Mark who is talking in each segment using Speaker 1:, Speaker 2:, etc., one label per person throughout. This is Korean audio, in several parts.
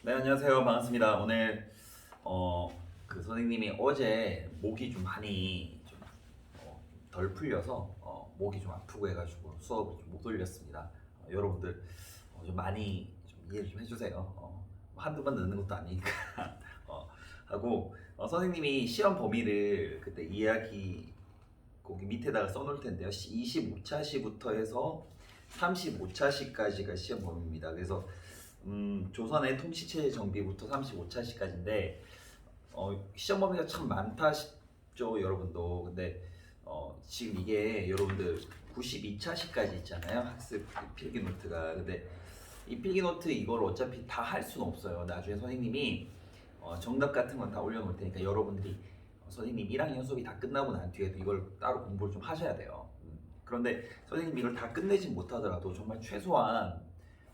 Speaker 1: 네, 안녕하세요. 반갑습니다. 오늘 선생님이 어제 목이 좀 많이 좀 덜 풀려서 목이 좀 아프고 해가지고 수업을 좀 못 올렸습니다. 여러분들 좀 많이 좀 이해를 좀 해주세요. 한두 번 늦는 것도 아니니까 하고 선생님이 시험 범위를 그때 이야기 거기 밑에다가 써놓을 텐데요. 25차 시부터 해서 35차 시까지가 시험 범위입니다. 그래서 조선의 통치체제 정비부터 35차 시까지인데 시험 범위가 참 많다 싶죠, 여러분도. 근데 지금 이게 여러분들 92차 시까지 있잖아요, 학습 필기 노트가. 근데 이 필기 노트 이걸 어차피 다 할 수는 없어요. 나중에 선생님이 정답 같은 건 다 올려놓을 테니까 여러분들이 선생님 1학년 수업이 다 끝나고 난 뒤에도 이걸 따로 공부를 좀 하셔야 돼요. 그런데 선생님이 이걸 다 끝내지 못하더라도 정말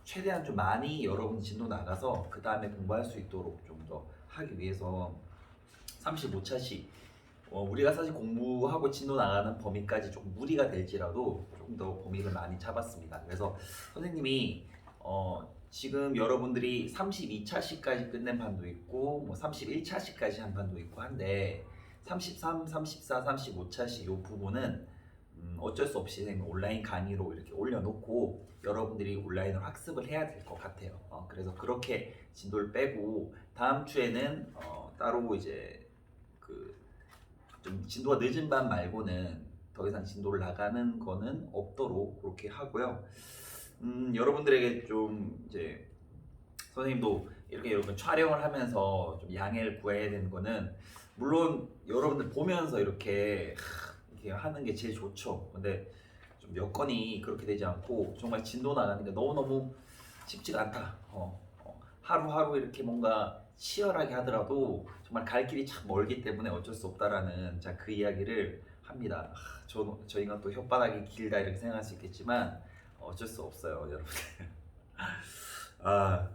Speaker 1: 최대한 좀 많이 여러분 진도 나가서 그 다음에 공부할 수 있도록 좀 더 하기 위해서 35차시 우리가 사실 공부하고 진도 나가는 범위까지 조금 무리가 될지라도 조금 더 범위를 많이 잡았습니다. 그래서 선생님이 지금 여러분들이 32차시까지 끝낸 반도 있고 뭐 31차시까지 한 반도 있고 한데 33, 34, 35차시 이 부분은 어쩔 수 없이 온라인 강의로 이렇게 올려놓고 여러분들이 온라인으로 학습을 해야 될 것 같아요. 그래서 그렇게 진도를 빼고 다음 주에는 따로 이제 그 좀 진도가 늦은 반 말고는 더 이상 진도를 나가는 거는 없도록 그렇게 하고요. 여러분들에게 좀 이제 선생님도 이렇게 여러분 촬영을 하면서 좀 양해를 구해야 되는 거는 물론 여러분들 보면서 이렇게 하는 게 제일 좋죠. 근데 좀 여건이 그렇게 되지 않고 정말 진도 나가는 게 너무너무 쉽지가 않다. 하루하루 이렇게 뭔가 치열하게 하더라도 정말 갈 길이 참 멀기 때문에 어쩔 수 없다라는 그 이야기를 합니다. 저희가 또 혓바닥이 길다 이렇게 생각할 수 있겠지만 어쩔 수 없어요, 여러분들. 아,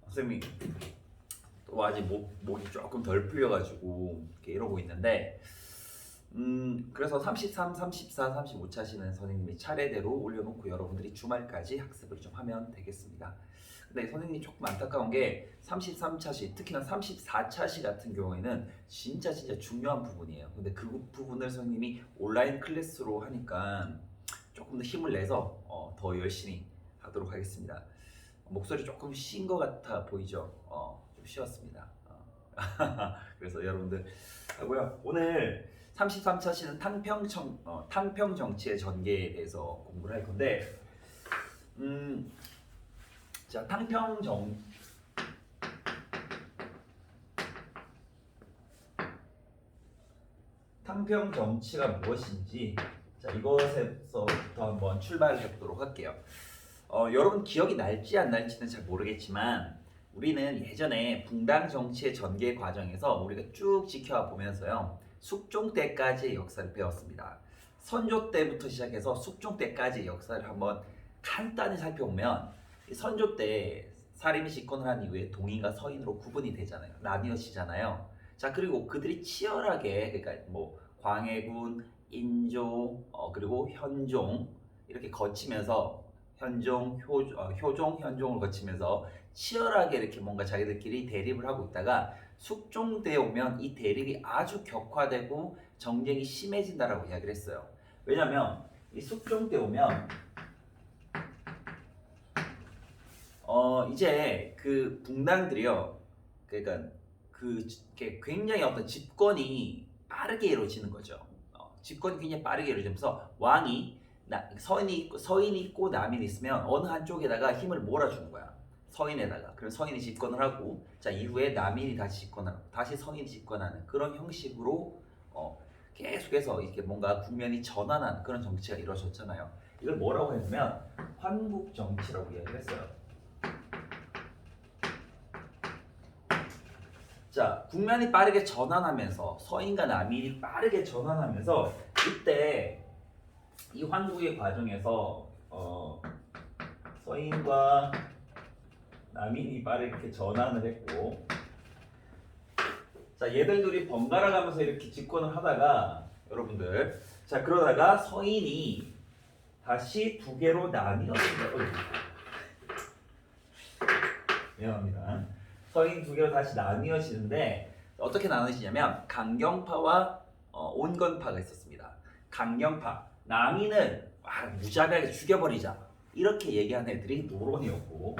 Speaker 1: 선생님 또 아직 목이 조금 덜 풀려가지고 이렇게 이러고 있는데 그래서 33, 34, 35차시는 선생님이 차례대로 올려놓고 여러분들이 주말까지 학습을 좀 하면 되겠습니다. 근데 선생님이 조금 안타까운 게 33차시, 특히나 34차시 같은 경우에는 진짜 중요한 부분이에요. 근데 그 부분을 선생님이 온라인 클래스로 하니까 조금 더 힘을 내서 더 열심히 하도록 하겠습니다. 목소리 조금 쉰 것 같아 보이죠? 좀 쉬었습니다. 그래서 여러분들 하고요. 오늘 33차시는 탕평 정치의 전개에 대해서 공부를 할 건데, 자 탕평 정치가 무엇인지 자 이것에서부터 한번 출발해 보도록 할게요. 여러분 기억이 날지 안 날지는 잘 모르겠지만 우리는 예전에 붕당 정치의 전개 과정에서 우리가 쭉 지켜와 보면서요. 숙종 때까지의 역사를 배웠습니다. 선조 때부터 시작해서 숙종 때까지의 역사를 한번 간단히 살펴보면 선조 때 사림이 집권을 한 이후에 동인과 서인으로 구분이 되잖아요. 나뉘어지잖아요. 자 그리고 그들이 치열하게 그러니까 뭐 광해군, 인조, 그리고 현종 이렇게 거치면서 효종, 현종을 거치면서 치열하게 이렇게 뭔가 자기들끼리 대립을 하고 있다가 숙종때 오면 이 대립이 아주 격화되고 정쟁이 심해진다라고 이야기를 했어요. 왜냐면 이 숙종때 오면 이제 그 붕당들이요. 그러니까 굉장히 어떤 집권이 빠르게 이루어지는 거죠. 집권이 굉장히 빠르게 이루어지면서 왕이 서인이 있고 남인이 있으면 어느 한쪽에다가 힘을 몰아주는 거야. 서인에다가. 그럼 서인이 집권을 하고 자 이후에 남인이 다시 집권하고 다시 서인이 집권하는 그런 형식으로 계속해서 이렇게 뭔가 국면이 전환하는 그런 정치가 이루어졌잖아요. 이걸 뭐라고 했냐면 환국 정치라고 이야기를 했어요. 자, 국면이 빠르게 전환하면서 서인과 남인이 빠르게 전환하면서 이때 이 환국의 과정에서 서인과 남인이 빠르게 전환을 했고 자 얘들 둘이 번갈아 가면서 이렇게 집권을 하다가 여러분들 자 그러다가 서인이 다시 두 개로 나뉘었습니다. 미안합니다. 서인 두 개로 다시 나뉘어지는데 어떻게 나눠지냐면 강경파와 온건파가 있었습니다. 강경파, 남인을 무자비하게 죽여버리자 이렇게 얘기한 애들이 노론이었고,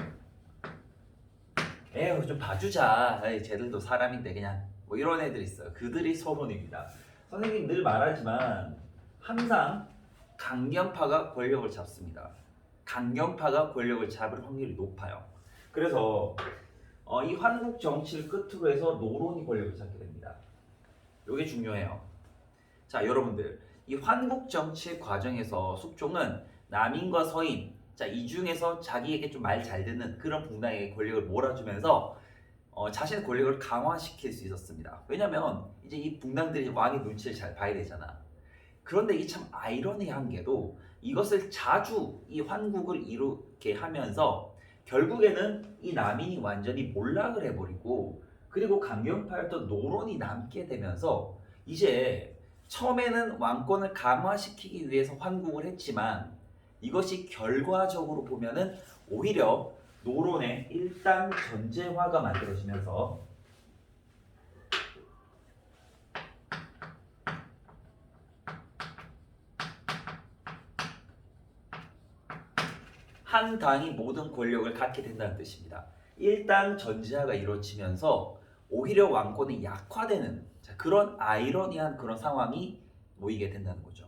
Speaker 1: 에휴 좀 봐주자, 에이, 쟤들도 사람인데 그냥 뭐 이런 애들이 있어요. 그들이 소론입니다. 선생님 늘 말하지만 항상 강경파가 권력을 잡습니다. 강경파가 권력을 잡을 확률이 높아요. 그래서 이 환국 정치를 끝으로 해서 노론이 권력을 잡게 됩니다. 이게 중요해요. 자, 여러분들 이 환국 정치 과정에서 숙종은 남인과 서인, 자, 이 중에서 자기에게 좀 말 잘 듣는 그런 분당에게 권력을 몰아주면서 자신의 권력을 강화시킬 수 있었습니다. 왜냐면 이제 이 분당들이 왕의 눈치를 잘 봐야 되잖아. 그런데 이 참 아이러니한 게도 이것을 자주 이 환국을 이루게 하면서 결국에는 이 남인이 완전히 몰락을 해버리고, 그리고 강경파였던 노론이 남게 되면서 이제 처음에는 왕권을 강화시키기 위해서 환국을 했지만 이것이 결과적으로 보면은 오히려 노론의 일당 전제화가 만들어지면서 한 당이 모든 권력을 갖게 된다는 뜻입니다. 일당 전제화가 이루어지면서 오히려 왕권이 약화되는 그런 아이러니한 그런 상황이 모이게 된다는 거죠.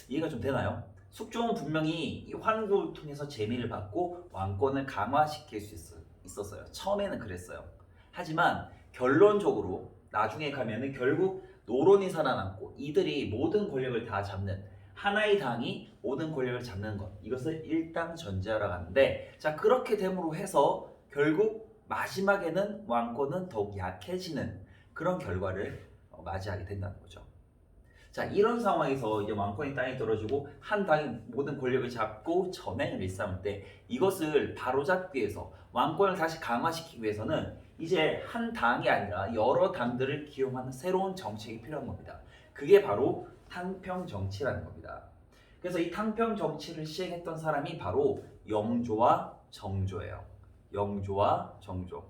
Speaker 1: 이해가 좀 되나요? 숙종은 분명히 이 환국을 통해서 재미를 받고 왕권을 강화시킬 수 있었어요. 처음에는 그랬어요. 하지만 결론적으로 나중에 가면은 결국 노론이 살아남고 이들이 모든 권력을 다 잡는, 하나의 당이 모든 권력을 잡는 것, 이것을 일당 전제하라고 하는데, 자, 그렇게 됨으로 해서 결국 마지막에는 왕권은 더욱 약해지는 그런 결과를 맞이하게 된다는 거죠. 자, 이런 상황에서 이제 왕권이 땅에 떨어지고 한 당이 모든 권력을 잡고 전횡을 일삼을 때 이것을 바로잡기 위해서, 왕권을 다시 강화시키기 위해서는 이제 한 당이 아니라 여러 당들을 기용하는 새로운 정책이 필요한 겁니다. 그게 바로 탕평 정치라는 겁니다. 그래서 이 탕평 정치를 시행했던 사람이 바로 영조와 정조예요. 영조와 정조.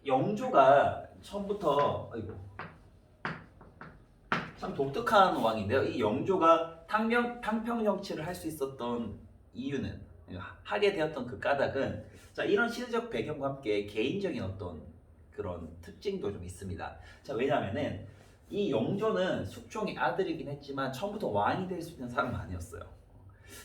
Speaker 1: 영조가 처음부터 참 독특한 왕인데요. 이 영조가 탕평 정치를 할 수 있었던 이유는, 하게 되었던 그 까닭은, 자, 이런 시대적 배경과 함께 개인적인 어떤 그런 특징도 좀 있습니다. 자, 왜냐하면은 이 영조는 숙종의 아들이긴 했지만 처음부터 왕이 될 수 있는 사람은 아니었어요.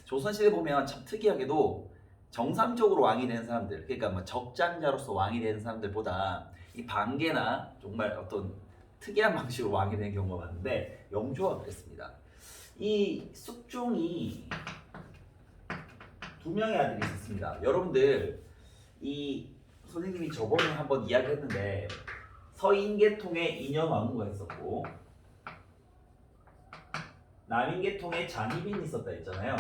Speaker 1: 조선시대 보면 참 특이하게도 정상적으로 왕이 되는 사람들, 그러니까 뭐 적장자로서 왕이 되는 사람들보다 이 반계나 정말 어떤 특이한 방식으로 왕이 되는 경우가 많은데 영조가 그랬습니다. 이 숙종이 두 명의 아들이 있었습니다. 여러분들 이 선생님이 저번에 한번 이야기했는데 서인계통의 인현왕후가 있었고 남인계통의 장희빈이 있었다 했잖아요.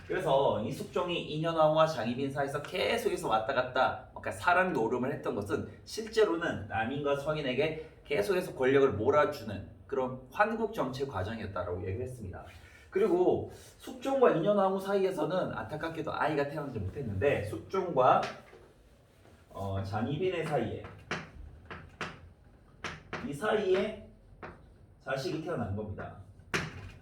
Speaker 1: 그래서 이 숙종이 인현왕후와 장희빈 사이에서 계속해서 왔다 갔다 그러니까 사랑 노름을 했던 것은 실제로는 남인과 서인에게 계속해서 권력을 몰아주는 그런 환국 정치 과정이었다라고 얘기를 했습니다. 그리고 숙종과 인현왕후 사이에서는 안타깝게도 아이가 태어나지 못했는데 숙종과 장희빈의 사이에, 이 사이에 자식이 태어난 겁니다.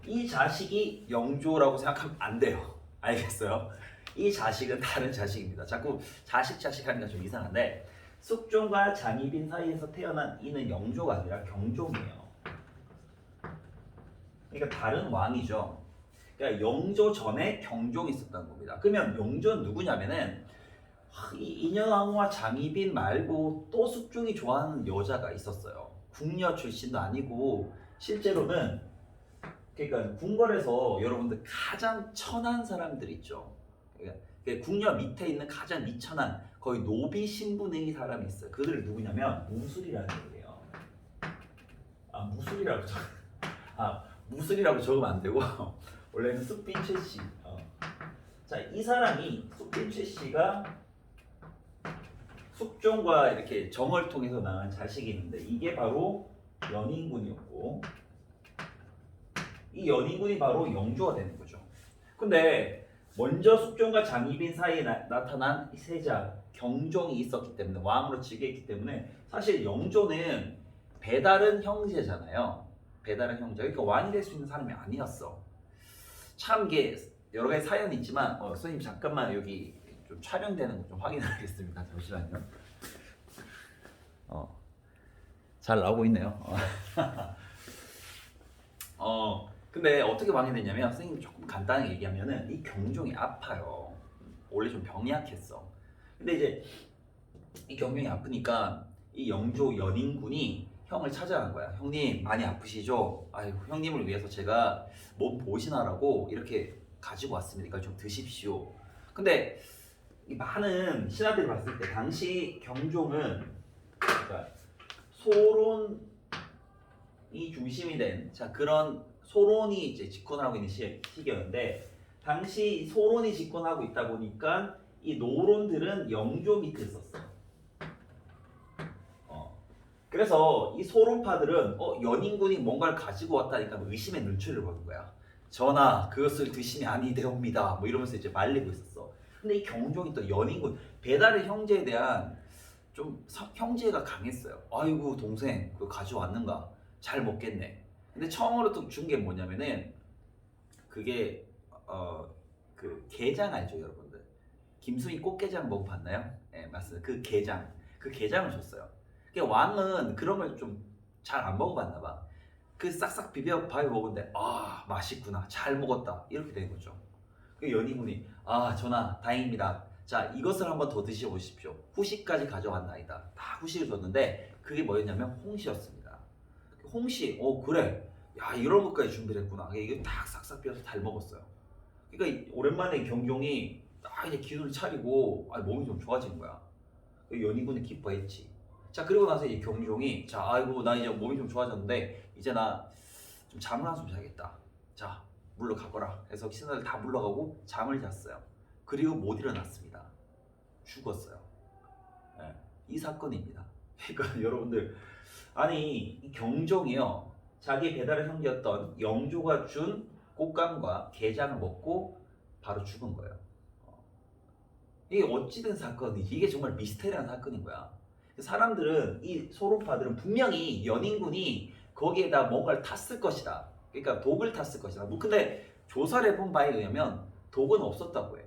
Speaker 1: 이 자식이 영조라고 생각하면 안 돼요. 알겠어요? 이 자식은 다른 자식입니다. 자꾸 자식 하니까 좀 이상한데 숙종과 장희빈 사이에서 태어난 이는 영조가 아니라 경종이에요. 그러니까 다른 왕이죠. 그러니까 영조 전에 경종이 있었다는 겁니다. 그러면 영조는 누구냐면은 이 인현왕후와 장희빈 말고 또 숙종이 좋아하는 여자가 있었어요. 궁녀 출신도 아니고 실제로는, 그러니까 궁궐에서 여러분들 가장 천한 사람들 있죠. 그러니까 궁녀 밑에 있는 가장 미천한 거의 노비 신분의 사람이 있어요. 그들을 누구냐면 무술이라는 얘기예요. 무술이라고 적으면 안 되고 원래는 숙빈 최씨. 자, 이 사람이 숙빈 최씨가 숙종과 이렇게 정을 통해서 낳은 자식이 있는데 이게 바로 연인군이었고 이 연인군이 바로 영조가 되는 거죠. 근데 먼저 숙종과 장희빈 사이에 나타난 세자 경종이 있었기 때문에 왕으로 즉위했기 때문에 사실 영조는 배다른 형제잖아요. 배다른 형제. 그러니까 왕이 될 수 있는 사람이 아니었어. 참 이게 여러 가지 사연이 있지만 선생님 잠깐만 여기 좀 촬영되는 거 좀 확인하겠습니다. 잠시만요. 잘 나오고 있네요. 근데 어떻게 왕이 됐냐면 선생님 조금 간단하게 얘기하면은 이 경종이 아파요. 원래 좀 병이 약했어. 근데 이제 이 경종이 아프니까 이 영조 연인군이 형을 찾아간 거야. 형님 많이 아프시죠? 아이고 형님을 위해서 제가 몸 보신하라고 이렇게 가지고 왔습니다. 이걸 좀 드십시오. 근데 이 많은 신하들이 봤을 때 당시 경종은 그러니까 소론이 중심이 된 그런 소론이 이제 집권하고 있는 시기였는데 당시 소론이 집권하고 있다 보니까 이 노론들은 영조 밑에 있었어. 그래서 이 소론파들은 연인군이 뭔가를 가지고 왔다니까 의심의 눈초리를 보는 거야. 전하 그것을 드심이 아니되옵니다. 뭐 이러면서 이제 말리고 있었어. 근데 이 경종이 또 연인군 배달의 형제에 대한 좀 형제가 강했어요. 아이고 동생 그거 가져왔는가? 잘 먹겠네. 근데 처음으로 또 준 게 뭐냐면은 그게 그 게장 알죠 여러분들? 김순이 꽃게장 먹어봤나요? 네 맞습니다. 그 게장을 줬어요. 그러니까 왕은 그런 걸 좀 잘 안 먹어봤나 봐. 그 싹싹 비벼 밥에 먹었는데 아 맛있구나 잘 먹었다 이렇게 된 거죠. 그 연희군이 아 전하 다행입니다. 자 이것을 한번 더 드셔보십시오. 후식까지 가져왔나이다. 다 후식을 줬는데 그게 뭐였냐면 홍시였습니다. 홍시 그래 야 이런 것까지 준비를 했구나. 이게 딱 싹싹 비워서 잘 먹었어요. 그러니까 오랜만에 경종이 딱 이제 기운을 차리고 몸이 좀 좋아진 거야. 연희군이 기뻐했지. 자 그리고 나서 이 경종이 자 아이고 나 이제 몸이 좀 좋아졌는데 이제 나 좀 잠을 한숨 자겠다. 자 물러가거라 해서 신하들 다 물러가고 잠을 잤어요. 그리고 못 일어났습니다. 죽었어요. 네, 이 사건입니다. 그러니까 여러분들 아니 이 경종이요 자기 배달의 형제였던 영조가 준 꽃감과 게장을 먹고 바로 죽은 거예요. 이게 어찌된 사건이지? 이게 정말 미스테리한 사건인 거야. 사람들은 이 소론파들은 분명히 연인군이 거기에다 뭔가를 탔을 것이다. 그러니까 독을 탔을 것이다. 뭐 근데 조사를 해본 바에 의하면 독은 없었다고 해.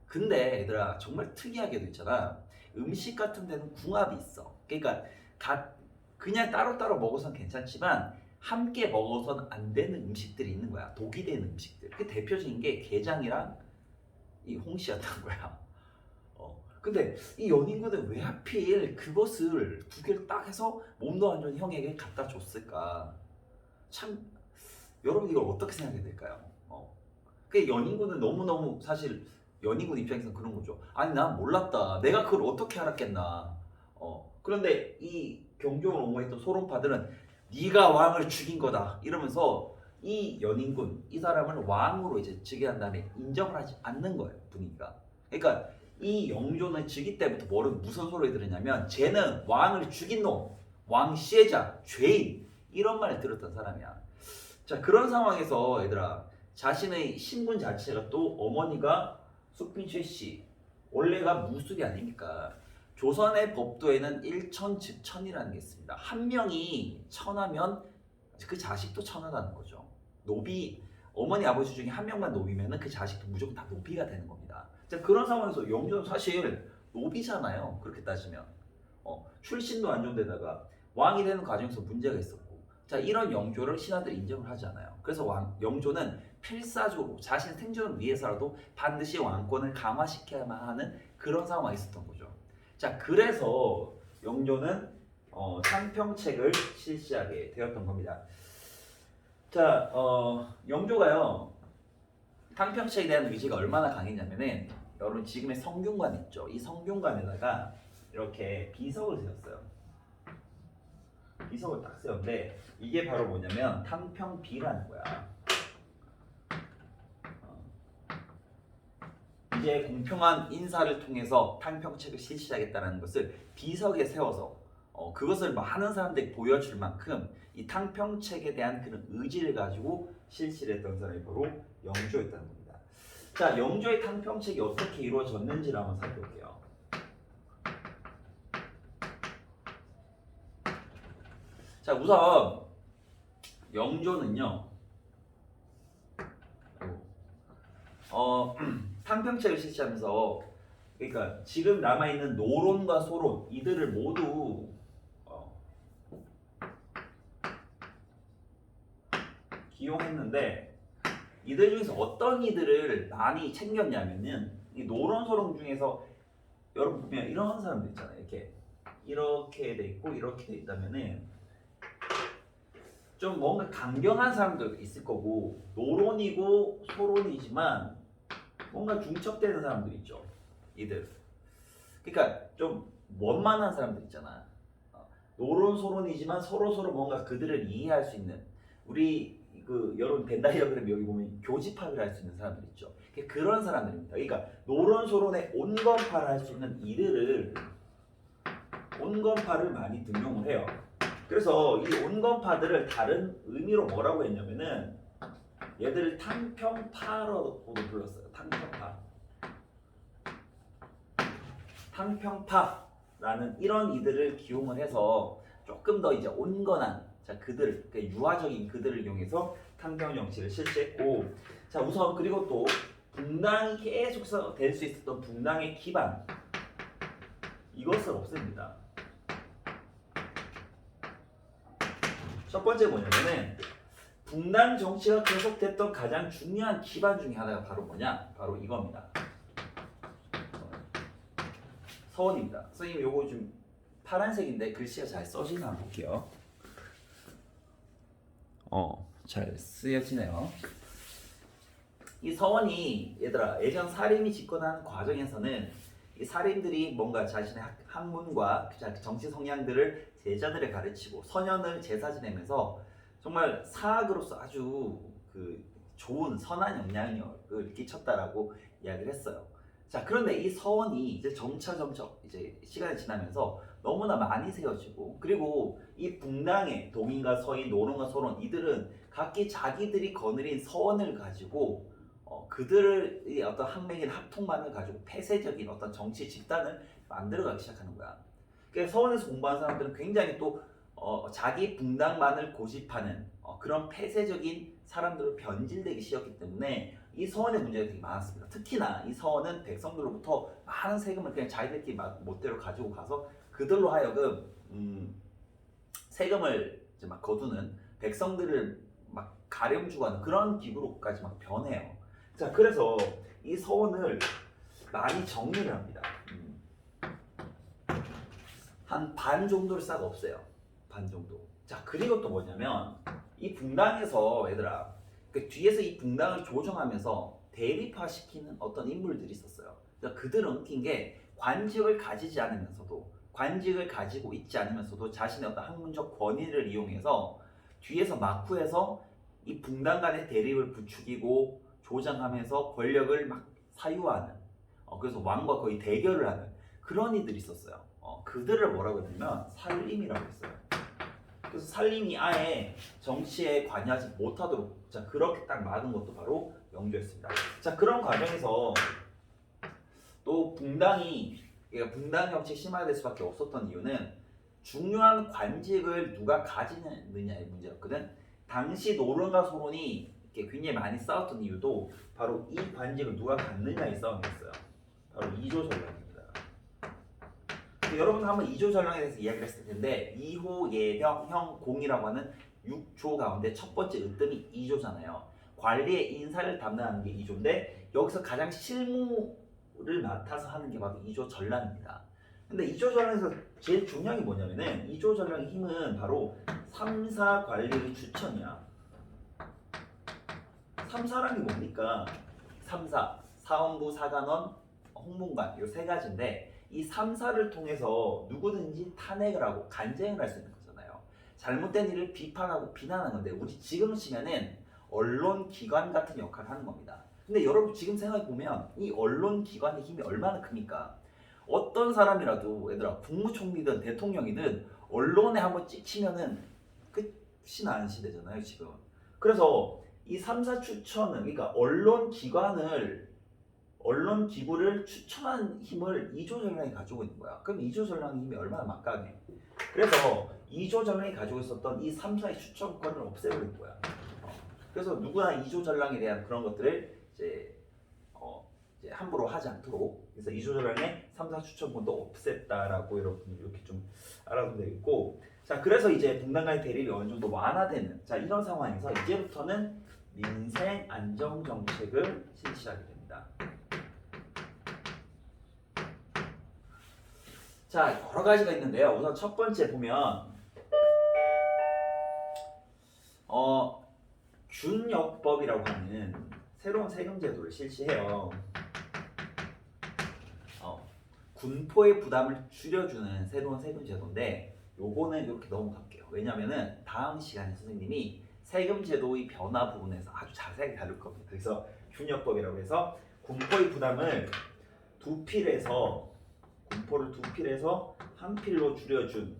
Speaker 1: 근데 얘들아 정말 특이하게도 있잖아. 음식 같은 데는 궁합이 있어. 그러니까 그냥 따로따로 먹어서는 괜찮지만 함께 먹어서는 안 되는 음식들이 있는 거야. 독이 되는 음식들. 그 대표적인 게 게장이랑 이 홍시였던 거야. 근데 이 연인군은 왜 하필 그것을 두 개를 딱 해서 몸도 안 좋은 형에게 갖다 줬을까? 참 여러분 이걸 어떻게 생각해야 될까요? 그 연인군은 너무너무 사실 연인군 입장에서는 그런 거죠. 아니 난 몰랐다. 내가 그걸 어떻게 알았겠나. 그런데 이 경종을 옹호했던 소론파들은 네가 왕을 죽인 거다 이러면서 이 연인군 이 사람을 왕으로 이제 즉위한 다음에 인정을 하지 않는 거예요 분위기가. 그러니까 이 영조는 즉위 때부터 무슨 소리 들으냐면 쟤는 왕을 죽인 놈, 왕시해자, 죄인 이런 말을 들었던 사람이야. 자 그런 상황에서 얘들아 자신의 신분 자체가 또 어머니가 숙빈 최씨 원래가 무술이 아닙니까? 조선의 법도에는 일천즉천이라는 게 있습니다. 한 명이 천하면 그 자식도 천하다는 거죠. 노비 어머니 아버지 중에 한 명만 노비면은 그 자식도 무조건 다 노비가 되는 겁니다. 자, 그런 상황에서 영조는 사실 노비잖아요. 그렇게 따지면 출신도 안 좋은 데다가 왕이 되는 과정에서 문제가 있었고 자 이런 영조를 신하들이 인정을 하지 않아요. 그래서 영조는 필사적으로 자신의 생존을 위해서라도 반드시 왕권을 강화시켜야만 하는 그런 상황이 있었던 거죠. 자 그래서 영조는 상평책을 실시하게 되었던 겁니다. 자 영조가요 상평책에 대한 의지가 얼마나 강했냐면은 여러분 지금의 성균관 있죠. 이 성균관에다가 이렇게 비석을 세웠어요. 비석을 딱 세웠는데 이게 바로 뭐냐면 탕평비라는 거야. 이제 공평한 인사를 통해서 탕평책을 실시하겠다는 것을 비석에 세워서 그것을 많은 사람들이 보여줄 만큼 이 탕평책에 대한 그런 의지를 가지고 실시를 했던 사람이 바로 영조였다는 겁니다. 자, 영조의 탕평책이 어떻게 이루어졌는지를 한번 살펴볼게요. 자, 우선 영조는요. 탕평책을 실시하면서 그러니까 지금 남아있는 노론과 소론 이들을 모두 기용했는데 이들 중에서 어떤 이들을 많이 챙겼냐면은 이 노론 소론 중에서 여러분 보면 이런 사람들 있잖아요. 이렇게 돼 있고 이렇게 돼 있다면은 좀 뭔가 강경한 사람도 있을 거고 노론이고 소론이지만 뭔가 중첩되는 사람들 있죠. 이들. 그러니까 좀 원만한 사람들 있잖아. 노론 소론이지만 서로 뭔가 그들을 이해할 수 있는 우리 여러분 벤 다이어그램 여기 보면 교집합을 할 수 있는 사람들 있죠. 그런 사람들입니다. 그러니까 노론 소론의 온건파를 할 수 있는 이들을 온건파를 많이 등용을 해요. 그래서 이 온건파들을 다른 의미로 뭐라고 했냐면은 얘들을 탕평파라고도 불렀어요. 탕평파라는 이런 이들을 기용을 해서 조금 더 이제 온건한 그들, 그러니까 유화적인 그들을 이용해서 탕평 정치를 실시했고, 자 우선 그리고 또 붕당이 계속 될 수 있었던 붕당의 기반 이것을 없앱니다. 첫 번째 뭐냐면은 붕당 정치가 계속됐던 가장 중요한 기반 중에 하나가 바로 뭐냐? 바로 이겁니다. 서원입니다. 선생님 요거 좀 파란색인데 글씨가 잘 써지나 한번 볼게요. 잘 쓰여지네요. 이 서원이 얘들아 예전 사림이 집권하는 과정에서는 이 사림들이 뭔가 자신의 학문과 정치 성향들을 제자들에 가르치고 선현을 제사 지내면서 정말 사학으로서 아주 좋은 선한 영향력을 끼쳤다라고 이야기를 했어요. 자 그런데 이 서원이 이제 점차 이제 시간이 지나면서 너무나 많이 세워지고 그리고 이 붕당의 동인과 서인, 노론과 소론 이들은 각기 자기들이 거느린 서원을 가지고 그들의 어떤 학맥인 합통만을 가지고 폐쇄적인 어떤 정치 집단을 만들어가기 시작하는 거야. 그러니까 서원에서 공부한 사람들은 굉장히 또 자기 붕당만을 고집하는 그런 폐쇄적인 사람들로 변질되기 시작했기 때문에 이 서원의 문제가 되게 많았습니다. 특히나 이 서원은 백성들로부터 많은 세금을 그냥 자기들끼리 멋대로 가지고 가서 그들로 하여금 세금을 이제 막 거두는 백성들을 막 가렴주고 하는 그런 기구로까지 막 변해요. 자 그래서 이 서원을 많이 정리를 합니다. 한 반 정도를 싹 없애요. 반 정도. 자 그리고 또 뭐냐면 이 붕당에서 얘들아 뒤에서 이 붕당을 조정하면서 대립화시키는 어떤 인물들이 있었어요. 그러니까 그들은 웃긴 게 관직을 가지지 않으면서도 관직을 가지고 있지 않으면서도 자신의 어떤 학문적 권위를 이용해서 뒤에서 막후해서 이 붕당 간의 대립을 부추기고 조장하면서 권력을 막 사유하는 그래서 왕과 거의 대결을 하는 그런 이들이 있었어요. 그들을 뭐라고 했냐면 살림이라고 했어요. 그래서 살림이 아예 정치에 관여하지 못하도록 그렇게 딱 막은 것도 바로 영조였습니다. 자 그런 과정에서 또 붕당이 붕당 정책이 심화될 수밖에 없었던 이유는 중요한 관직을 누가 가지느냐의 문제였거든. 당시 노론과 소론이 굉장히 많이 싸웠던 이유도 바로 이 관직을 누가 갖느냐의 싸움이었어요. 바로 이조전략입니다. 여러분 한번 이조전략에 대해서 이야기를 했을 텐데 이호, 예병, 형, 공이라고 하는 6조 가운데 첫 번째 으뜸이 이조잖아요. 관리의 인사를 담당하는 게 이조인데 여기서 가장 실무를 맡아서 하는 게 바로 이조전략입니다. 근데 이조전략에서 제일 중요한 게 뭐냐면은 이조전략의 힘은 바로 3사 관리의 추천이야. 3사라는 게 뭡니까? 3사, 사원부, 사관원, 홍문관 이 세 가지인데 이 3사를 통해서 누구든지 탄핵을 하고 간쟁을 할 수 있는 거잖아요. 잘못된 일을 비판하고 비난하는 건데 우리 지금 치면은 언론 기관 같은 역할을 하는 겁니다. 근데 여러분 지금 생각해 보면 이 언론 기관의 힘이 얼마나 큽니까? 어떤 사람이라도 얘들아 국무총리든 대통령이든 언론에 한번 찍히면은 끝이 나는 시대잖아요 지금. 그래서 이 3사 추천은 그러니까 언론 기관을 언론 기구를 추천하는 힘을 이조전랑이 가지고 있는 거야. 그럼 이조전랑의 힘이 얼마나 막강해. 그래서 이조전랑이 가지고 있었던 이 3사의 추천권을 없애버린 거야. 그래서 누구나 이조전랑에 대한 그런 것들을 이제 함부로 하지 않도록, 그래서 이조전랑의 3사 추천권도 없앴다라고 여러분 이렇게 좀 알아두면 되겠고, 자 그래서 이제 동당 간의 대립이 어느 정도 완화되는 자 이런 상황에서 이제부터는 민생 안정 정책을 실시하게 됩니다. 자 여러 가지가 있는데요. 우선 첫 번째 보면 균역법이라고 하는 새로운 세금 제도를 실시해요. 군포의 부담을 줄여주는 새로운 세금 제도인데 요거는 이렇게 넘어갈게요. 왜냐면은 다음 시간에 선생님이 세금 제도의 변화 부분에서 아주 자세하게 다룰 겁니다. 그래서 균역법이라고 해서 군포의 부담을 군포를 두 필에서 한 필로 줄여준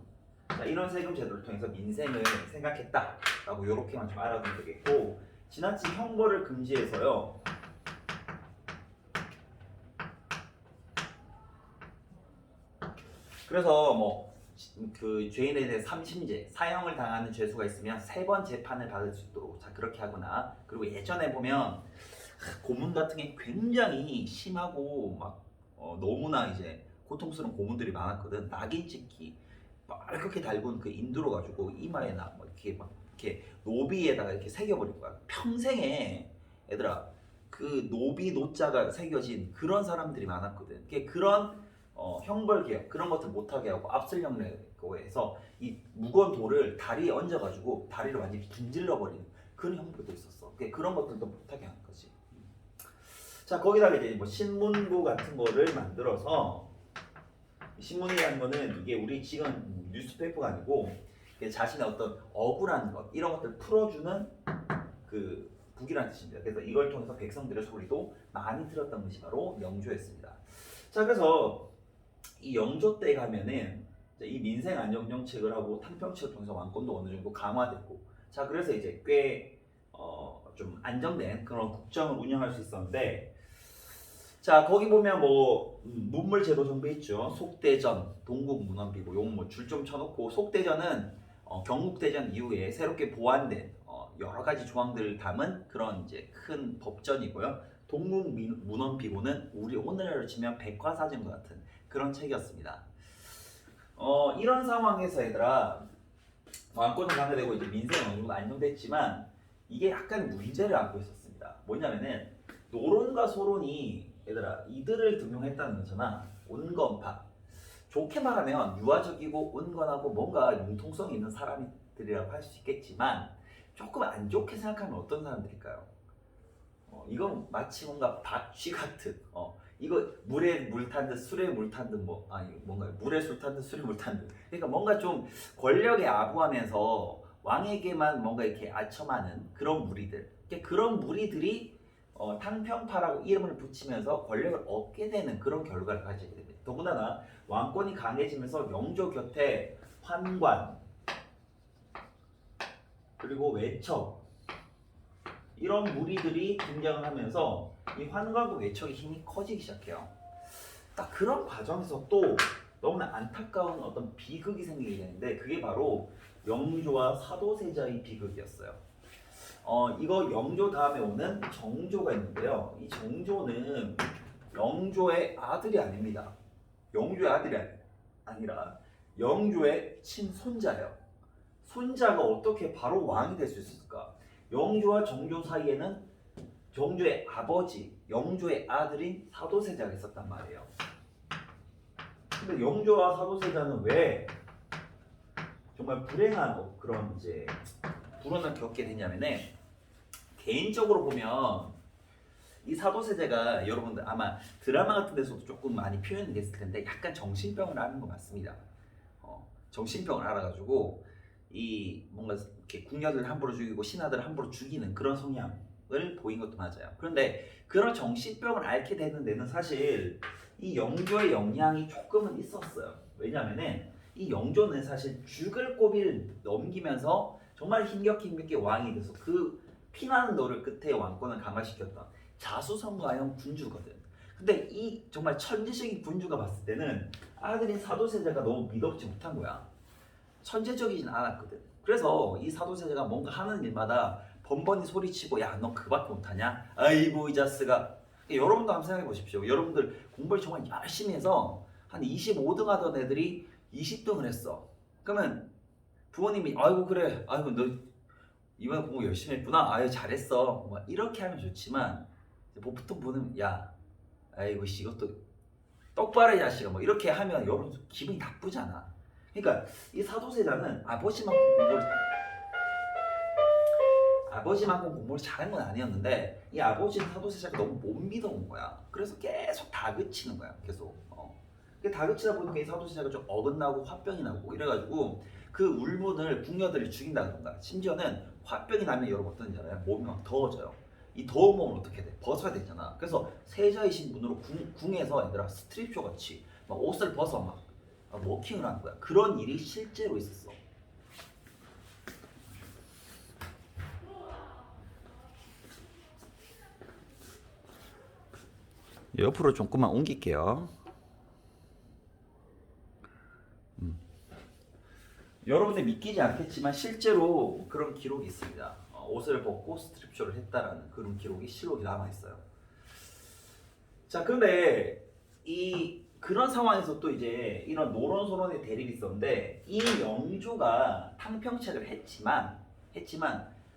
Speaker 1: 이런 세금 제도를 통해서 민생을 생각했다라고 이렇게만 좀 알아두면 되겠고, 지나친 형벌을 금지해서요. 그래서 그 죄인에 대해 3심제, 사형을 당하는 죄수가 있으면 3번 재판을 받을 수 있도록 그렇게 하거나, 그리고 예전에 보면 고문 같은 게 굉장히 심하고 너무나 이제 고통스러운 고문들이 많았거든. 낙인 찍기 빨갛게 달군 그 인두로 가지고 이마에나 이렇게 노비에다가 이렇게 새겨버릴 거야. 평생에 얘들아 그 노비 노자가 새겨진 그런 사람들이 많았거든. 그런 형벌 개혁 그런 것들 못하게 하고 압슬령내고에서 이 무거운 돌을 다리에 얹어가지고 다리를 완전히 분질러 버리는 그런 형벌도 있었어. 그런 것들도 못하게 하는 거지. 자 거기다가 이제 신문고 같은 거를 만들어서, 신문이라는 거는 이게 우리 지금 뉴스페이퍼가 아니고 자신의 어떤 억울한 것 이런 것들 풀어주는 그 북이라는 뜻입니다. 그래서 이걸 통해서 백성들의 소리도 많이 들었던 것이 바로 영조였습니다. 자 그래서 이 영조 때 가면은 이 민생 안정 정책을 하고 탕평책을 통해서 왕권도 어느 정도 강화됐고, 자 그래서 이제 꽤 좀 안정된 그런 국정을 운영할 수 있었는데, 자 거기 보면 문물 제도 정비 있죠. 속대전, 동국 문헌비고 요거 줄 좀 쳐놓고, 속대전은 경국대전 이후에 새롭게 보완된 여러 가지 조항들을 담은 그런 이제 큰 법전이고요. 동국 문헌비고는 우리 오늘날로 치면 백과사전과 같은 그런 책이었습니다. 이런 상황에서 얘들아 왕권은 강화되고 이제 민생은 어느 정도 안정됐지만 이게 약간 문제를 안고 있었습니다. 뭐냐면은 노론과 소론이 얘들아 이들을 등용했다는 거잖아. 온건파. 좋게 말하면 유아적이고 온건하고 뭔가 융통성이 있는 사람들이라고 할 수 있겠지만, 조금 안 좋게 생각하면 어떤 사람들일까요? 이건 마치 뭔가 박쥐 같은 이거 물에 물 탄 듯 술에 물 탄 듯 뭔가 물에 술 탄 듯 술에 물 탄 듯, 그러니까 뭔가 좀 권력에 아부하면서 왕에게만 뭔가 이렇게 아첨하는 그런 무리들. 그런 무리들이 탕평파라고 이름을 붙이면서 권력을 얻게 되는 그런 결과를 가지게 됩니다. 더군다나 왕권이 강해지면서 영조 곁에 환관 그리고 외척 이런 무리들이 등장을 하면서 이 환관과 외척의 힘이 커지기 시작해요. 딱 그런 과정에서 또 너무나 안타까운 어떤 비극이 생기게 되는데, 그게 바로 영조와 사도세자의 비극이었어요. 이거 영조 다음에 오는 정조가 있는데요. 이 정조는 영조의 아들이 아닙니다. 영조의 아들이 아니라 영조의 친손자예요. 손자가 어떻게 바로 왕이 될 수 있을까? 영조와 정조 사이에는 정조의 아버지, 영조의 아들인 사도세자가 있었단 말이에요. 근데 영조와 사도세자는 왜 정말 불행한 그런 이제 불운을 겪게 되냐면은, 개인적으로 보면 이 사도세자가 여러분들 아마 드라마 같은 데서도 조금 많이 표현이 됐을 텐데 약간 정신병을 앓는 거 맞습니다. 정신병을 앓아가지고 이 뭔가 이렇게 궁녀들 함부로 죽이고 신하들 함부로 죽이는 그런 성향을 보인 것도 맞아요. 그런데 그런 정신병을 앓게 되는 데는 사실 이 영조의 영향이 조금은 있었어요. 왜냐면은 이 영조는 사실 죽을 고비를 넘기면서 정말 힘겹게 왕이 돼서 그 피나는 노를 끝에 왕권을 강화시켰던 자수성가형 군주거든. 근데 근데 이 정말 천재적인 군주가 봤을 때는 아들인 사도세자가 너무 미덥지 못한 거야. 천재적이진 않았거든. 그래서 이 사도세자가 뭔가 하는 일마다 번번이 소리치고 야 너 그밖에 못하냐? 아이고 이 자스가. 여러분도 한번 생각해 보십시오. 여러분들 공부를 정말 열심히 해서 한 25등 하던 애들이 20등을 했어. 그러면 부모님이 아이고 그래 아이고 너 이번에 공부 열심히 했구나 아유 잘했어 뭐 이렇게 하면 좋지만 보통 보는 야 아이고 씨 이것도 똑바로 해 자식아 뭐 이렇게 하면 여러분 기분이 나쁘잖아. 그러니까 이 사도세자는 아버지만큼 공부를 잘한 건 아니었는데 이 아버지는 사도세자가 너무 못 믿어온 거야. 그래서 계속 다그치는 거야. 계속. 다그치다 보니까 이 사도세자가 좀 어긋나고 화병이 나고 이래가지고 그 울분을 궁녀들이 죽인다던가 심지어는 화병이 나면 여러분 어떤지 알아요? 몸이 막 더워져요. 이 더운 몸을 어떻게 돼? 벗어야 되잖아. 그래서 세자이신 분으로 궁에서 얘들아 스트립쇼 같이 막 옷을 벗어 막 워킹을 하는 거야. 그런 일이 실제로 있었어. 옆으로 조금만 옮길게요. 여러분들 믿기지 않겠지만 실제로 그런 기록이 있습니다. 옷을 벗고 스트립쇼를 했다라는 그런 기록이 실록이 남아 있어요. 자, 그런데 그런 상황에서 또 이제 이런 노론소론의 대립이 있었는데 이 영조가 탕평책을 했지만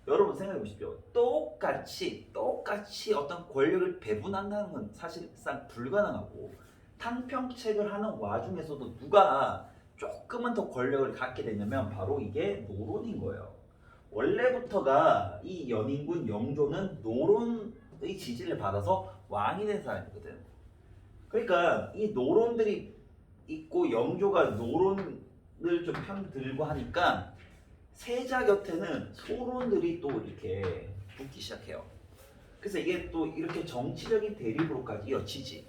Speaker 1: 여러분 생각해 보십시오. 똑같이 어떤 권력을 배분한다는 건 사실상 불가능하고 탕평책을 하는 와중에서도 누가 조금은 더 권력을 갖게 되냐면 바로 이게 노론인 거예요. 원래부터가 이 연인군 영조는 노론의 지지를 받아서 왕이 된 사람이거든. 그러니까 이 노론들이 있고 영조가 노론을 좀 편들고 하니까 세자 곁에는 소론들이 또 이렇게 붙기 시작해요. 그래서 이게 또 이렇게 정치적인 대립으로까지 이어지지.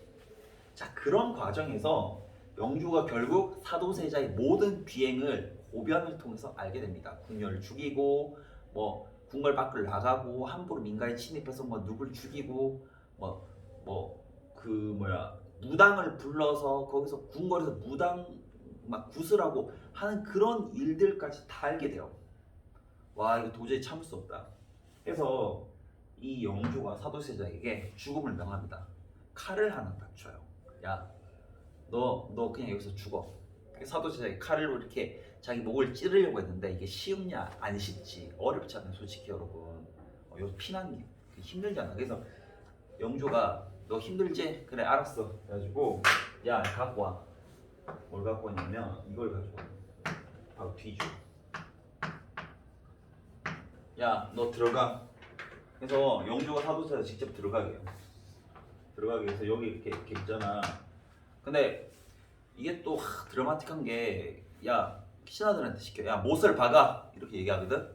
Speaker 1: 자, 그런 과정에서 영조가 결국 사도세자의 모든 비행을 고변을 통해서 알게 됩니다. 궁녀를 죽이고 뭐 궁궐 밖을 나가고 함부로 민가에 침입해서 뭐 누굴 죽이고 무당을 불러서 거기서 궁궐에서 무당 막 구슬하고 하는 그런 일들까지 다 알게 돼요. 와 이거 도저히 참을 수 없다. 그래서 이 영조가 사도세자에게 죽음을 명합니다. 칼을 하나 딱 줘요. 야 너 그냥 여기서 죽어. 사도세자가 칼로 이렇게 자기 목을 찌르려고 했는데 이게 쉬우냐? 안 쉽지. 어렵지 않아요 솔직히 여러분. 여기 피난 게 힘들잖아. 그래서 영조가 너 힘들지? 그래 알았어. 그래가지고 야 갖고 와. 뭘 갖고 왔냐면 이걸 가지고 와. 바로 뒤져. 야 너 들어가. 그래서 영조가 사도세자 직접 들어가게 해요. 들어가게 해서 여기 이렇게 있잖아. 근데 이게 또 드라마틱한 게 야 신하들한테 시켜. 야 못을 박아 이렇게 얘기하거든.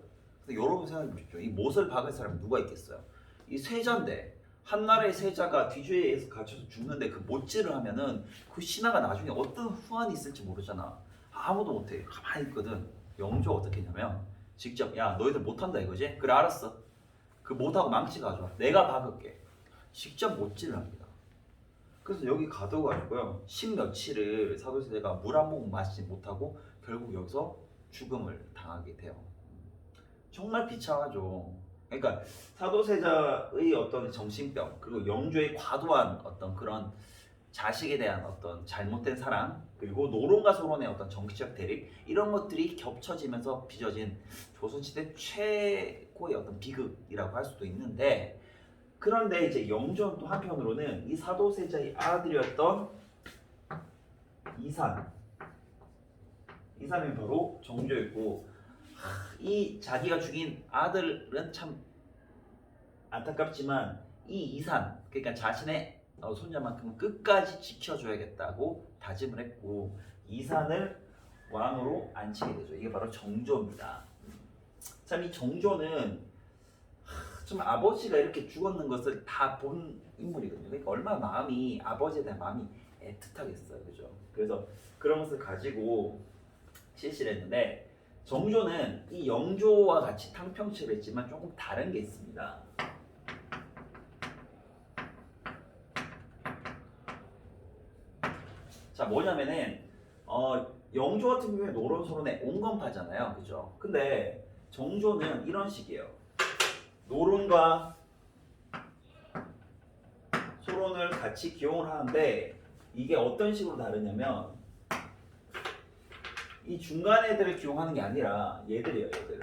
Speaker 1: 근데 여러분 생각해 보십시오. 이 못을 박을 사람이 누가 있겠어요? 이 세자인데 한나라의 세자가 뒤주에서 갇혀서 죽는데 그 못질을 하면은 그 신하가 나중에 어떤 후환이 있을지 모르잖아. 아무도 못해. 가만히 있거든. 영조가 어떻게 했냐면 직접 야 너희들 못한다 이거지? 그래 알았어. 그 못하고 망치 가져와. 내가 박을게. 직접 못질을 합니다. 그래서 여기 가둬가지고요. 십며칠을 사도세자가 물 한 모금 마시지 못하고 결국 여기서 죽음을 당하게 돼요. 정말 비참하죠. 그러니까 사도세자의 어떤 정신병 그리고 영조의 과도한 어떤 그런 자식에 대한 어떤 잘못된 사랑 그리고 노론과 소론의 어떤 정치적 대립 이런 것들이 겹쳐지면서 빚어진 조선시대 최고의 어떤 비극이라고 할 수도 있는데 그런데 이제 영조는 또 한편으로는 이 사도세자의 아들이었던 이산이 바로 정조였고 이 자기가 죽인 아들은 참 안타깝지만 이 이산 그러니까 자신의 손자만큼은 끝까지 지켜줘야겠다고 다짐을 했고 이산을 왕으로 앉히게 되죠. 이게 바로 정조입니다. 참 이 정조는 좀 아버지가 이렇게 죽었는 것을 다 본 인물이거든요. 그러니까 얼마나 마음이 아버지에 대한 마음이 애틋하겠어요, 그죠? 그래서 그런 것을 가지고 실시를 했는데 정조는 이 영조와 같이 탕평책을 했지만 조금 다른 게 있습니다. 자, 뭐냐면은 영조 같은 경우에 노론소론의 온건파잖아요, 그죠? 근데 정조는 이런 식이에요. 노론과 소론을 같이 기용을 하는데 이게 어떤 식으로 다르냐면 이 중간 애들을 기용하는 게 아니라 얘들이에요, 얘들.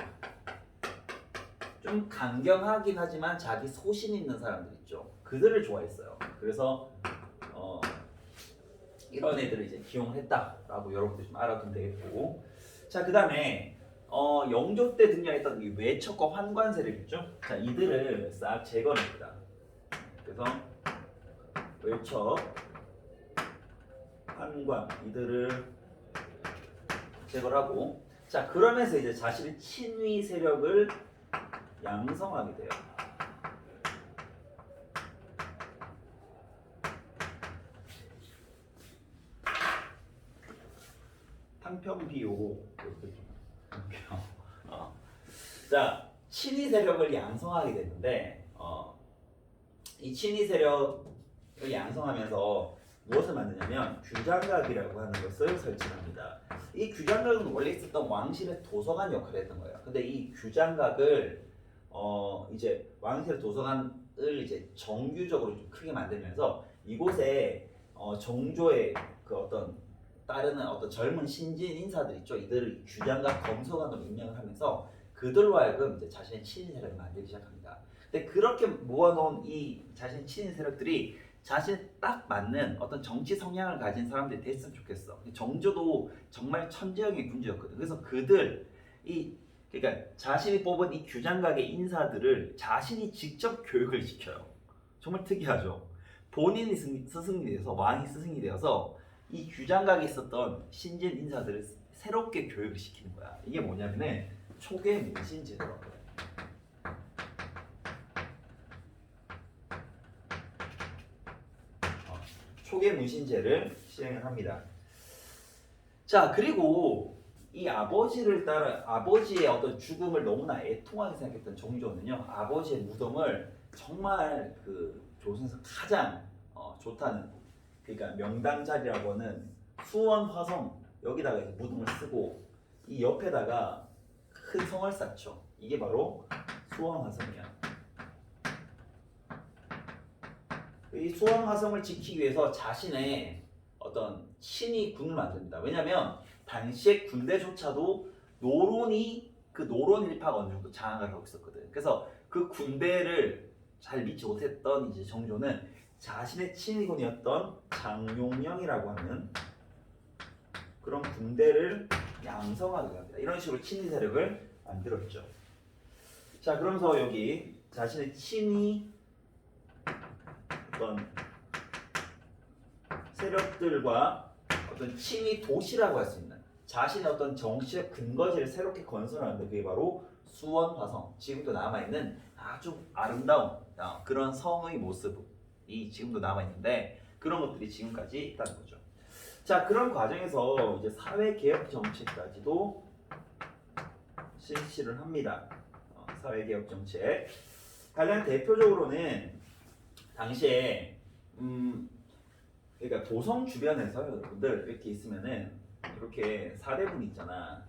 Speaker 1: 좀 강경하긴 하지만 자기 소신 있는 사람들 있죠. 그들을 좋아했어요. 그래서 이런 애들을 이제 기용을 했다라고 여러분들 좀 알아두면 되겠고. 자, 그 다음에 영조 때 등장했던 이 외척과 환관 세력 있죠. 자, 이들을 싹 제거합니다. 그래서 외척, 환관 이들을 제거를 하고, 자, 그러면서 이제 자신의 친위 세력을 양성하게 돼요. 탕평비호 이렇게 좀 볼게요. 자, 친위 세력을 양성하게 되는데 이 친위 세력을 양성하면서 무엇을 만드냐면 규장각이라고 하는 것을 설치합니다. 이 규장각은 원래 있었던 왕실의 도서관 역할을 했던 거예요. 근데 이 규장각을 이제 왕실의 도서관을 이제 정규적으로 좀 크게 만들면서 이곳에 정조의 그 어떤 따르는 어떤 젊은 신진 인사들 있죠. 이들을 규장각 검소관으로 임명을 하면서 그들로 하여금 이제 자신의 친인 세력을 만들기 시작합니다. 근데 그렇게 모아놓은 이 자신의 친인 세력들이 자신에 딱 맞는 어떤 정치 성향을 가진 사람들이 됐으면 좋겠어. 정조도 정말 천재형의 군주였거든. 그래서 그러니까 자신이 뽑은 이 규장각의 인사들을 자신이 직접 교육을 시켜요. 정말 특이하죠. 본인이 스승이 되어서 왕이 스승이 되어서 이 규장각에 있었던 신진 인사들을 새롭게 교육을 시키는 거야. 이게 뭐냐면은 초계 문신제도라고 해요. 초계 문신제를 시행을 합니다. 자, 그리고 이 아버지의 어떤 죽음을 너무나 애통하게 생각했던 정조는요, 아버지의 무덤을 정말 그 조선에서 가장 좋다는, 그러니까 명당 자리라고 하는 수원 화성 여기다가 이제 무덤을 쓰고 이 옆에다가 큰 성을 쌓죠. 이게 바로 수원 화성이야. 이 수원 화성을 지키기 위해서 자신의 어떤 친위 군을 만듭니다. 왜냐하면 당시에 군대조차도 노론 일파가 어느 정도 장악을 하고 있었거든. 그래서 그 군대를 잘 믿지 못했던 이제 정조는 자신의 친위군이었던 장용령이라고 하는 그런 군대를 양성하게 합니다. 이런 식으로 친위 세력을 만들었죠. 자, 그러면서 여기 자신의 친위 어떤 세력들과 어떤 친위 도시라고 할 수 있는 자신의 어떤 정치적 근거지를 새롭게 건설하는데 그게 바로 수원 화성, 지금도 남아있는 아주 아름다운 그런 성의 모습이 지금도 남아있는데 그런 것들이 지금까지 있다는 거죠. 자, 그런 과정에서 이제 사회개혁 정책까지도 실시를 합니다. 사회개혁 정책 가장 대표적으로는 당시에 그러니까 도성 주변에서 여러분들 이렇게 있으면은 이렇게 사대문이 있잖아.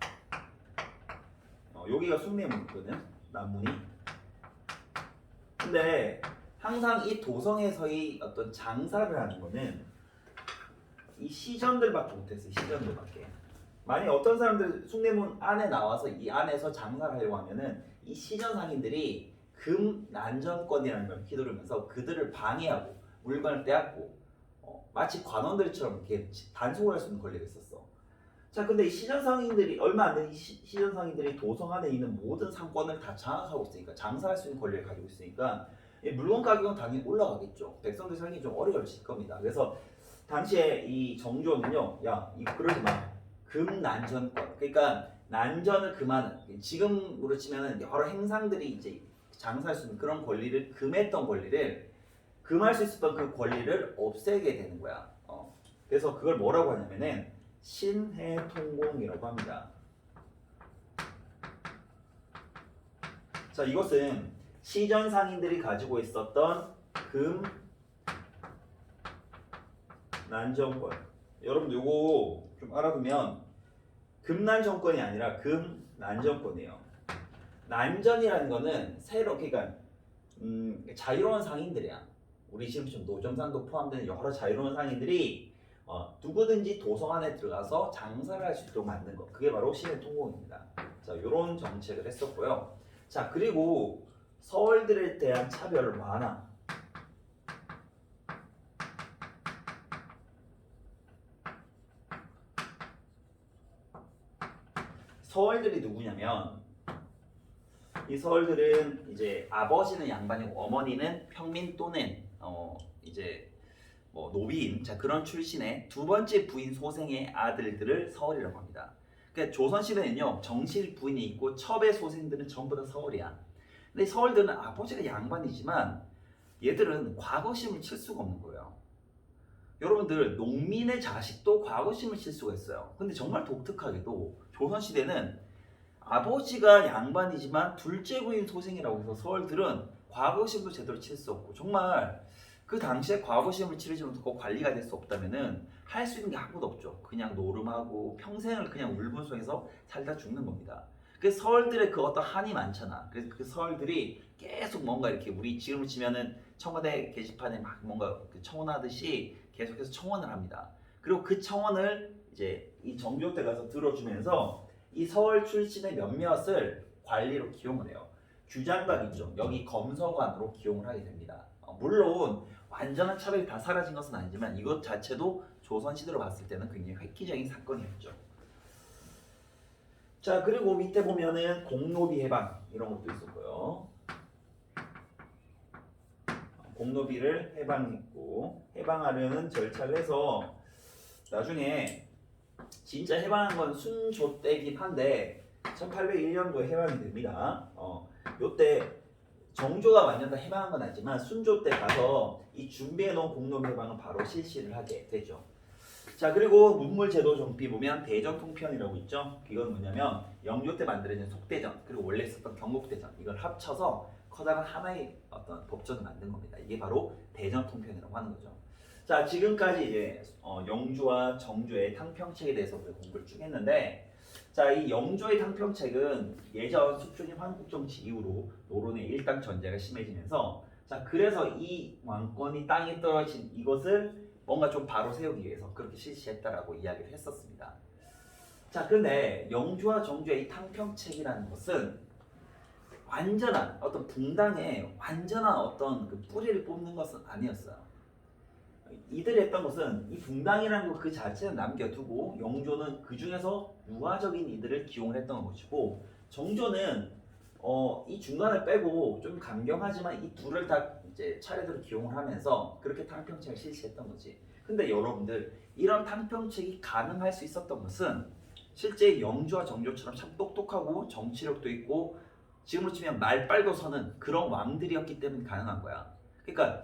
Speaker 1: 여기가 숭례문이거든, 남문이. 근데 항상 이 도성에서의 어떤 장사를 하는 거는 이 시전들밖에 못했어요. 시전들밖에. 만약 어떤 사람들 숭례문 안에 나와서 이 안에서 장사를 하려고 하면은 이 시전 상인들이 금 난전권이라는 걸 휘두르면서 그들을 방해하고 물건을 빼앗고 마치 관원들처럼 이렇게 단속을 할 수 있는 권리가 있었어. 자, 근데 이 시전 상인들이 얼마 안 된 시전 상인들이 도성 안에 있는 모든 상권을 다 장악하고 있으니까 장사할 수 있는 권리를 가지고 있으니까 물건 가격은 당연히 올라가겠죠. 백성들 살기 좀 어려워질 겁니다. 그래서 당시에 이 정조는요, 야, 이거 그러지 마. 금난전권. 그러니까 난전을 금하는, 지금으로 치면은 여러 행상들이 이제 장사할 수 있는 그런 권리를 금했던 권리를 금할 수 있었던 그 권리를 없애게 되는 거야. 그래서 그걸 뭐라고 하냐면은 신해통공이라고 합니다. 자, 이것은 시전 상인들이 가지고 있었던 금 난전권, 여러분 요거 좀 알아두면 금난 정권이 아니라 금난 정권이에요. 난전이라는 거는 새로 그러니까 자유로운 상인들이야. 우리 지금 좀 노점상도 포함되는 여러 자유로운 상인들이 누구든지 도성 안에 들어가서 장사를 할 수 있도록 만든 거. 그게 바로 시내통공입니다. 자, 요런 정책을 했었고요. 자, 그리고 서울들에 대한 차별 완화. 서울들이 누구냐면 이 서울들은 이제 아버지는 양반이고 어머니는 평민 또는 이제 뭐 노비인 자 그런 출신의 두 번째 부인 소생의 아들들을 서울이라고 합니다. 그러니까 조선시대는요 정실 부인이 있고 첩의 소생들은 전부 다 서울이야. 근데 서울들은 아버지가 양반이지만 얘들은 과거심을 칠 수가 없는 거예요. 여러분들 농민의 자식도 과거심을 칠 수가 있어요. 근데 정말 독특하게도 조선시대는 아버지가 양반이지만 둘째 부인 소생이라고 해서 서울들은 과거심도 제대로 칠 수 없고 정말 그 당시에 과거시험을 치르지 못하고 관리가 될 수 없다면은 할 수 있는 게 아무것도 없죠. 그냥 노름하고 평생을 그냥 울분속에서 살다 죽는 겁니다. 그래서 서울들의 그 어떤 한이 많잖아. 그래서 그 서울들이 계속 뭔가 이렇게 우리 지금을 치면은 청와대 게시판에 막 뭔가 청원하듯이 계속해서 청원을 합니다. 그리고 그 청원을 이제 이 정교 때 가서 들어주면서 이 서울 출신의 몇몇을 관리로 기용을 해요. 규장각 있죠. 여기 검서관으로 기용을 하게 됩니다. 물론 완전한 차별이 다 사라진 것은 아니지만 이것 자체도 조선시대로 봤을 때는 굉장히 획기적인 사건이었죠. 자, 그리고 밑에 보면은 공노비 해방 이런 것도 있었고요. 공노비를 해방했고 해방하려는 절차를 해서 나중에 진짜 해방한 건 순조 때긴 한데 1801년도에 해방이 됩니다. 요때 정조가 완전 다 해방한 건 아니지만 순조 때 가서 이 준비해 놓은 공노비 해방을 바로 실시를 하게 되죠. 자, 그리고 문물제도 정비 보면 대전통편이라고 있죠. 이건 뭐냐면 영조 때 만들어진 속대전 그리고 원래 있었던 경국대전 이걸 합쳐서 커다란 하나의 어떤 법전을 만든 겁니다. 이게 바로 대전통편이라고 하는 거죠. 자, 지금까지 이제 영조와 정조의 탕평책에 대해서 우리가 공부를 쭉 했는데 자, 이 영조의 탕평책은 예전 숙주님 한국정치 이후로 노론의 일당 전제가 심해지면서 자, 그래서 이 왕권이 땅에 떨어진 이것을 뭔가 좀 바로 세우기 위해서 그렇게 실시했다라고 이야기를 했었습니다. 자, 그런데 영조와 정조의 이 탕평책이라는 것은 완전한 어떤 붕당의 완전한 어떤 그 뿌리를 뽑는 것은 아니었어요. 이들이 했던 것은 이 붕당이라는 것 그 자체는 남겨두고 영조는 그 중에서 유화적인 이들을 기용을 했던 것이고 정조는 이 중간을 빼고 좀 강경하지만 이 둘을 다 이제 차례대로 기용을 하면서 그렇게 탕평책을 실시했던 거지. 근데 여러분들 이런 탕평책이 가능할 수 있었던 것은 실제 영조와 정조처럼 참 똑똑하고 정치력도 있고 지금으로 치면 말빨도 서는 그런 왕들이었기 때문에 가능한 거야. 그러니까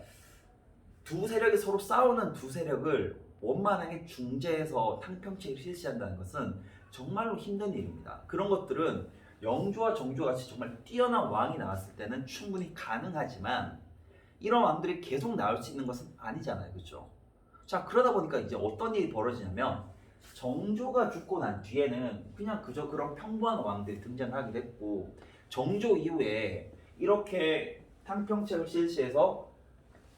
Speaker 1: 두 세력이 서로 싸우는 두 세력을 원만하게 중재해서 탕평책을 실시한다는 것은 정말로 힘든 일입니다. 그런 것들은 영조와 정조같이 정말 뛰어난 왕이 나왔을 때는 충분히 가능하지만 이런 왕들이 계속 나올 수 있는 것은 아니잖아요. 그렇죠? 자, 그러다 보니까 이제 어떤 일이 벌어지냐면 정조가 죽고 난 뒤에는 그냥 그저 그런 평범한 왕들이 등장하게 됐고 정조 이후에 이렇게 탕평책을 실시해서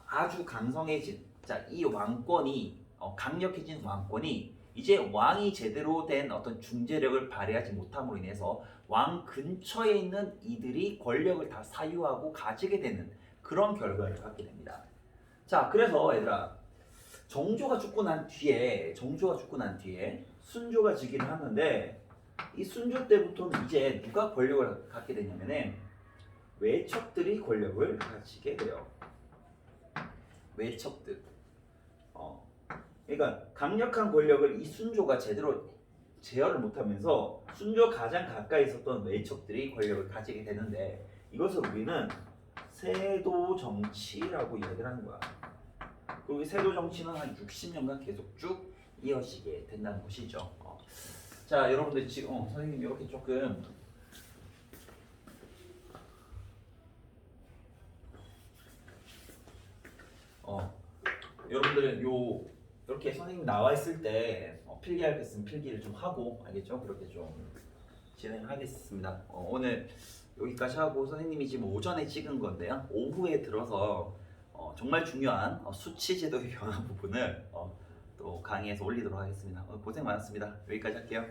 Speaker 1: 아주 강성해진 이 왕권이 강력해진 왕권이 이제 왕이 제대로 된 어떤 중재력을 발휘하지 못함으로 인해서 왕 근처에 있는 이들이 권력을 다 사유하고 가지게 되는 그런 결과를 갖게 됩니다. 자, 그래서 얘들아 정조가 죽고 난 뒤에 순조가 즉위를 하는데 이 순조 때부터는 이제 누가 권력을 갖게 되냐면은 외척들이 권력을 가지게 돼요. 외척들. 그러니까 강력한 권력을 이 순조가 제대로 제어를 못하면서 순조 가장 가까이 있었던 외척들이 권력을 가지게 되는데 이것을 우리는 세도 정치라고 이야기를 하는 거야. 그리고 이 세도 정치는 한 60년간 계속 쭉 이어지게 된다는 것이죠. 자, 여러분들 지금 선생님이 이렇게 조금 여러분들 요 이렇게 선생님 나와 있을 때 필기할 거 있으면 필기를 좀 하고 알겠죠? 그렇게 좀 진행하겠습니다. 오늘 여기까지 하고 선생님이 지금 오전에 찍은 건데요. 오후에 들어서 정말 중요한 수치 제도의 변화 부분을 또 강의에서 올리도록 하겠습니다. 고생 많았습니다. 여기까지 할게요.